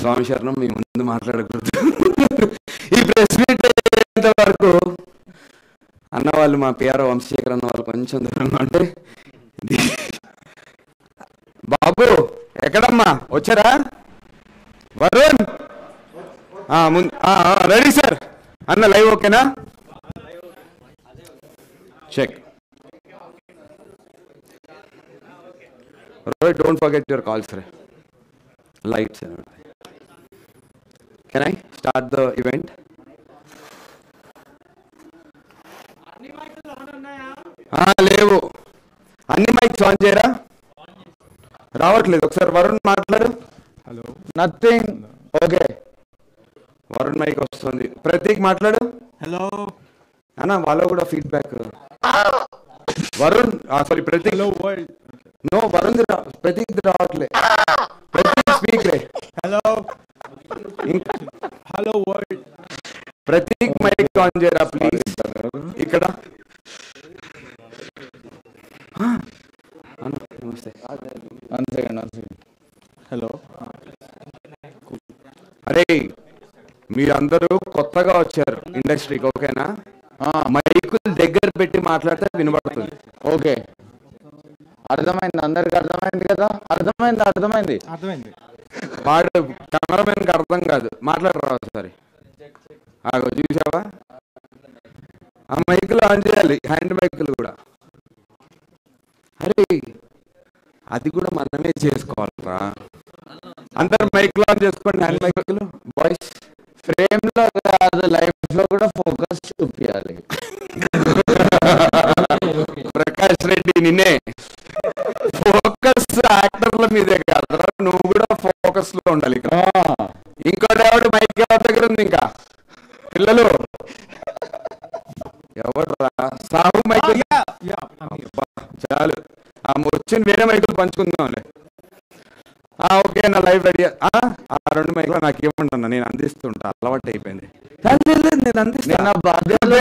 స్వామి శరణం, మీ ముందు మాట్లాడకూడదు. ఈ ప్రెస్ మీట్ అయ్యేంత వరకు అన్న వాళ్ళు, మా పిఆర్ వంశశేఖర్ అన్న వాళ్ళు కొంచెం దూరంగా ఉంటే, బాబు ఎక్కడమ్మా వచ్చారా? వరుణ్ ముందు రెడీ సార్ అన్న, లైవ్ ఓకేనా? Check. Rohit, don't forget your calls, sir. Lights. Can I start the event? లేవు, అన్ని మైక్స్ ఆన్ చేయరా? రావట్లేదు. ఒకసారి వరుణ్ మాట్లాడు. Hello. Nothing. Okay, Varun mike వస్తుంది. ప్రతీక్ మాట్లాడు. హలో అన్న, వాళ్ళ కూడా feedback. Varun sorry Prateek. Hello world. No, Varun Prateek రావట్లే. ప్రతీక్ స్పీక్ రే. Hello hello world. Prateek mike on చేయరా ప్లీజ్. ఇక్కడ నమస్తే. హలో. అరే, మీరందరూ కొత్తగా వచ్చారు ఇండస్ట్రీకి, ఓకేనా? మైకులు దగ్గర పెట్టి మాట్లాడితే వినబడుతుంది. ఓకే, అర్థమైంది, అందరికి అర్థమైంది కదా? అర్థమైంది. వాడు కెమెరామెన్కి అర్థం కాదు, మాట్లాడరా ఒకసారి. చూసావా? ఆ మైకులు ఆన్ చేయాలి, హ్యాండ్ మైకులు కూడా. అరే, అది కూడా మనమే చేసుకోవాలరా. అందరు మైకులు ఆన్ చేసుకోండి, హ్యాండ్ మైకులు. బాయ్స్ ఫ్రేమ్ లో కాదు, లైఫ్ లో కూడా ఫోకస్ చూపించాలి. ప్రకాష్ రెడ్డి, నిన్నే ఫోకస్ యాక్టర్ల మీదే కాదురా, నువ్వు కూడా ఫోకస్ లో ఉండాలి. ఇంకోటి ఎవడు మైక్ ఎవరి దగ్గర ఉంది? ఇంకా పిల్లలు ఎవరు రా? సాహు మైక్ చాలు, వచ్చిన వేరే మైకులు పంచుకుందాంలే. ఓకే, నా లైవ్ రెడీ. ఆ 2 మైకులు నాకు ఇవ్వమంటున్నా, నేను అందిస్తుంటా, అలవాటు అయిపోయింది. నేను అందిస్తున్నా, బాధ్యతలు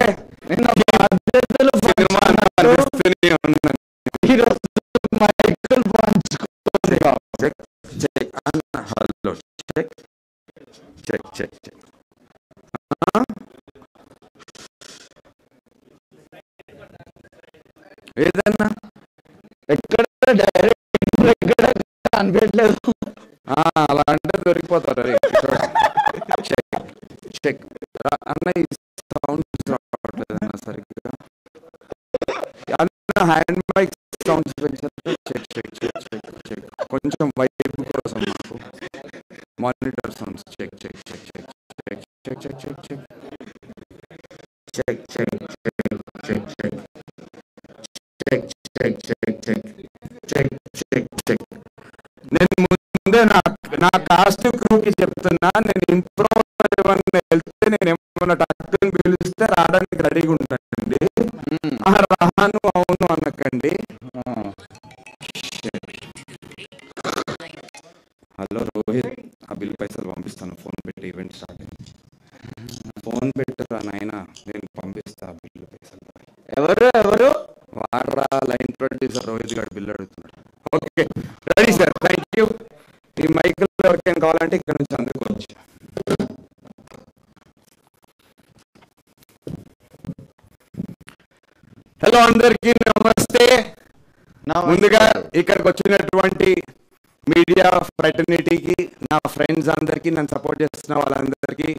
hello check check check check. ఏదన్నా ఎక్కడ డైరెక్ట్ ఎక్కడ అనిపించలేదు. అలా అంటే దొరికిపోతారు. చెక్ చెక్ అన్న, ఈ సౌండ్స్ రావట్లేదు అన్న సరిగ్గా. అన్న హ్యాండ్ మైక్ సౌండ్స్ పెంచారు. Check check check check check. కొంచెం వైపు కోసం మాకు monitor sounds. Check check check check check check check check check check check check check check check check check check check. నేను ముందే నా కాస్ట్ క్రూకి చెప్తున్నా, నేను ఇంప్రూవ్ వెళ్తే నేను ఏమన్నా డాక్టర్ని పిలిస్తే రావడానికి రెడీగా ఉంటానండి. రాను అవును అనకండి. హలో రోహిత్, ఆ బిల్ పైసలు పంపిస్తాను, ఫోన్ పెట్టి ఈవెంట్ స్టార్ట్. ఫోన్ పెట్టరా నాయన, నేను పంపిస్తా బిల్లు పైసలు. ఎవరు వాడరా, లైన్ ప్రొడ్యూసర్ రోహిత్ గారు బిల్లు అడుగుతున్నాడు. Okay, ready sir, thank you. ఈ మైకులు ఎవరికైనా కావాలంటే ఇక్కడ నుంచి అందుకోవచ్చు. హలో, అందరికీ నమస్తే. ముందుగా ఇక్కడికి వచ్చినటువంటి మీడియా ఫ్రెటర్నిటీకి, నా ఫ్రెండ్స్ అందరికీ, నన్ను సపోర్ట్ చేస్తున్న వాళ్ళందరికీ